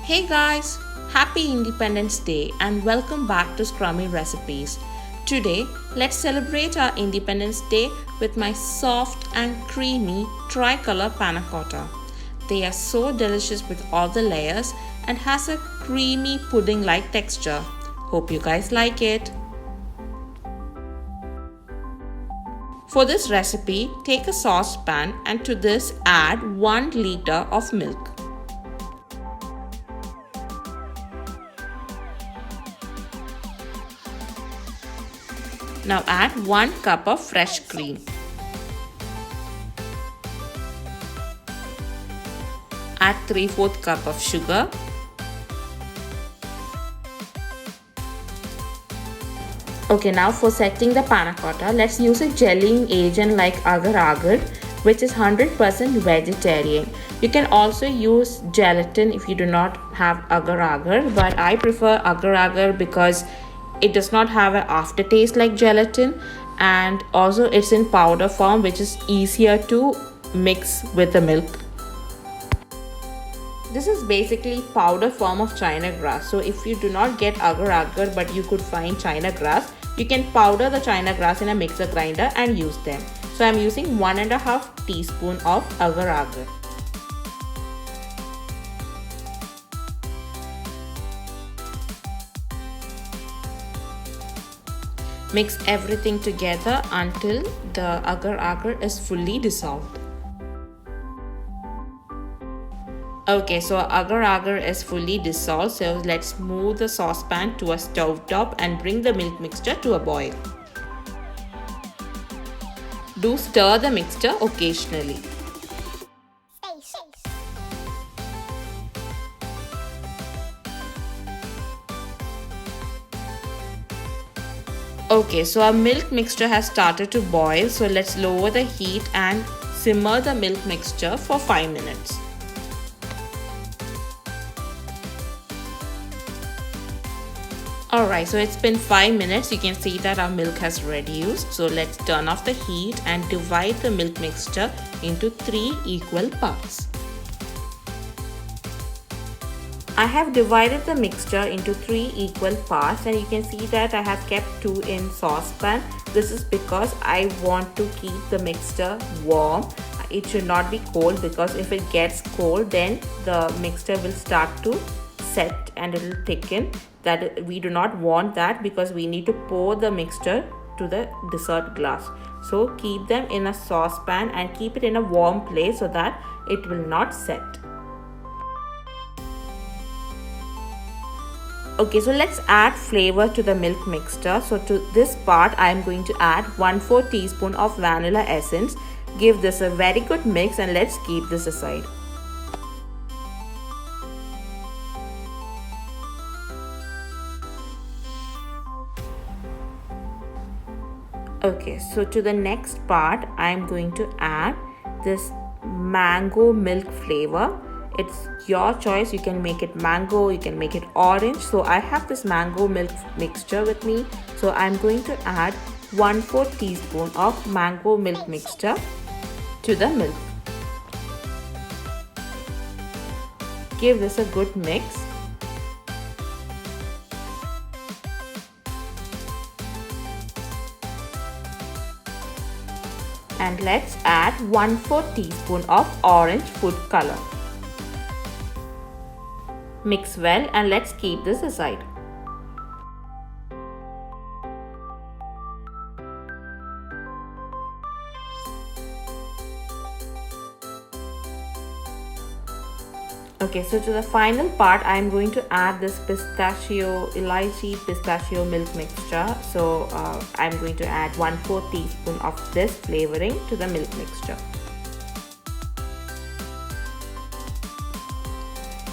Hey guys, happy Independence Day and welcome back to Scrummy Recipes. Today, let's celebrate our Independence Day with my soft and creamy Tricolor Pannacotta. They are so delicious with all the layers and has a creamy pudding-like texture. Hope you guys like it. For this recipe, take a saucepan and to this add 1 liter of milk. Now add 1 cup of fresh cream. Add 3/4 cup of sugar. Okay, now for setting the panna cotta, let's use a jellying agent like Agar Agar, which is 100% vegetarian. You can also use gelatin if you do not have Agar Agar, but I prefer Agar Agar because it does not have an aftertaste like gelatin, and also it's in powder form, which is easier to mix with the milk. This is basically powder form of chinagrass. So if you do not get Agar Agar but you could find chinagrass, you can powder the chinagrass in a mixer grinder and use them. So I'm using 1.5 teaspoon of Agar Agar. Mix everything together until the Agar Agar is fully dissolved. Okay, so Agar Agar is fully dissolved, so let's move the saucepan to a stove top and bring the milk mixture to a boil. Do stir the mixture occasionally. Okay, so our milk mixture has started to boil, so let's lower the heat and simmer the milk mixture for 5 minutes. Alright, so it's been 5 minutes. You can see that our milk has reduced. So let's turn off the heat and divide the milk mixture into 3 equal parts. I have divided the mixture into 3 equal parts, and you can see that I have kept 2 in saucepan. This is because I want to keep the mixture warm. It should not be cold, because if it gets cold then the mixture will start to set and it will thicken. That we do not want that, because we need to pour the mixture to the dessert glass. So keep them in a saucepan and keep it in a warm place so that it will not set. Okay, so let's add flavor to the milk mixture. So to this part I am going to add 1/4 teaspoon of vanilla essence. Give this a very good mix and let's keep this aside. Okay, so to the next part I am going to add this mango milk flavor. It's your choice. You can make it mango, you can make it orange. So I have this mango milk mixture with me. So I'm going to add 1/4 teaspoon of mango milk mixture to the milk. Give this a good mix. And let's add 1/4 teaspoon of orange food color. Mix well and let's keep this aside. Okay, so to the final part I am going to add this pistachio milk mixture. So I am going to add 1/4 teaspoon of this flavoring to the milk mixture.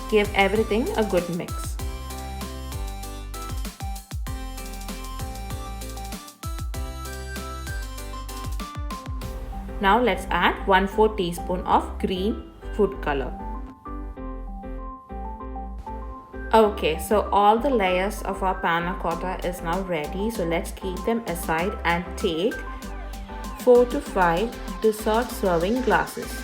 Give everything a good mix. Now let's add 1/4 teaspoon of green food color. Okay, so all the layers of our panna cotta is now ready. So let's keep them aside and take 4 to 5 dessert serving glasses.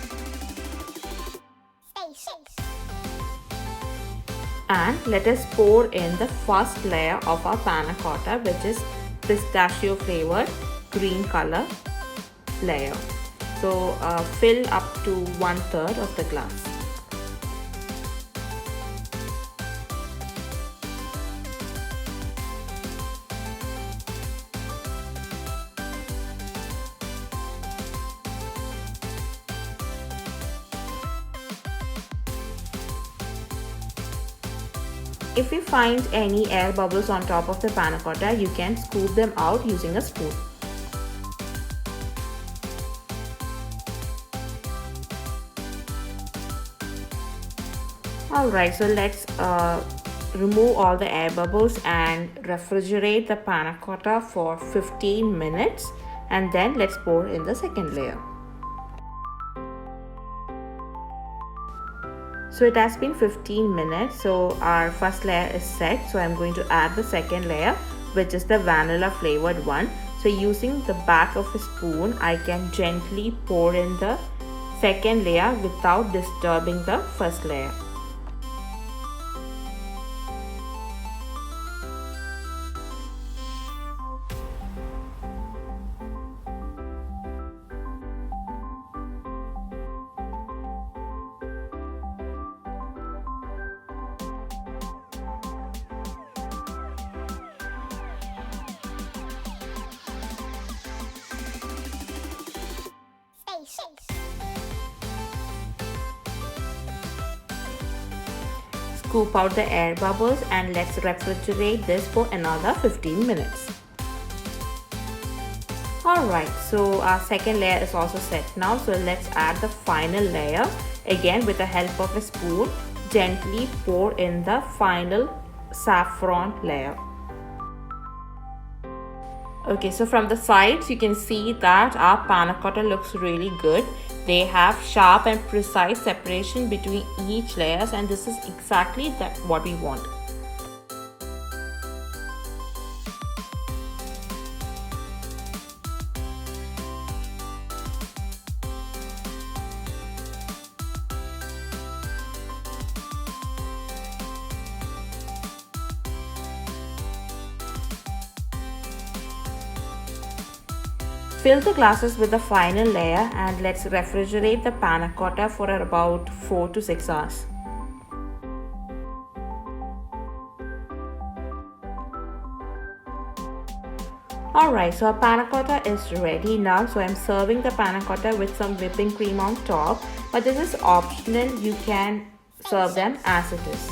And let us pour in the first layer of our panna cotta, which is pistachio flavored green color layer. So fill up to 1/3 of the glass. If you find any air bubbles on top of the panna cotta, you can scoop them out using a spoon. Alright, so let's remove all the air bubbles and refrigerate the panna cotta for 15 minutes, and then let's pour in the second layer. So it has been 15 minutes, so our first layer is set. So I'm going to add the second layer, which is the vanilla flavored one. So using the back of a spoon, I can gently pour in the second layer without disturbing the first layer. Scoop out the air bubbles and let's refrigerate this for another 15 minutes. Alright, so our second layer is also set now. So let's add the final layer. Again, with the help of a spoon, gently pour in the final saffron layer. Okay, so from the sides you can see that our panna cotta looks really good. They have sharp and precise separation between each layers, and this is exactly what we want. Fill the glasses with the final layer and let's refrigerate the panna cotta for about 4 to 6 hours. Alright, so our panna cotta is ready now. So I'm serving the panna cotta with some whipping cream on top, but this is optional. You can serve them as it is.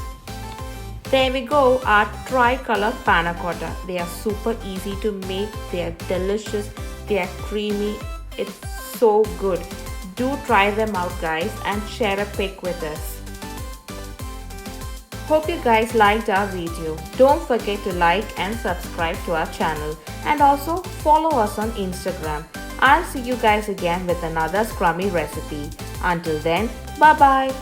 There we go, our Tricolor Pannacotta. They are super easy to make, they are delicious, they are creamy, it's so good. Do try them out guys and share a pic with us. Hope you guys liked our video. Don't forget to like and subscribe to our channel, and also follow us on Instagram. I'll see you guys again with another Scrummy recipe. Until then, bye bye.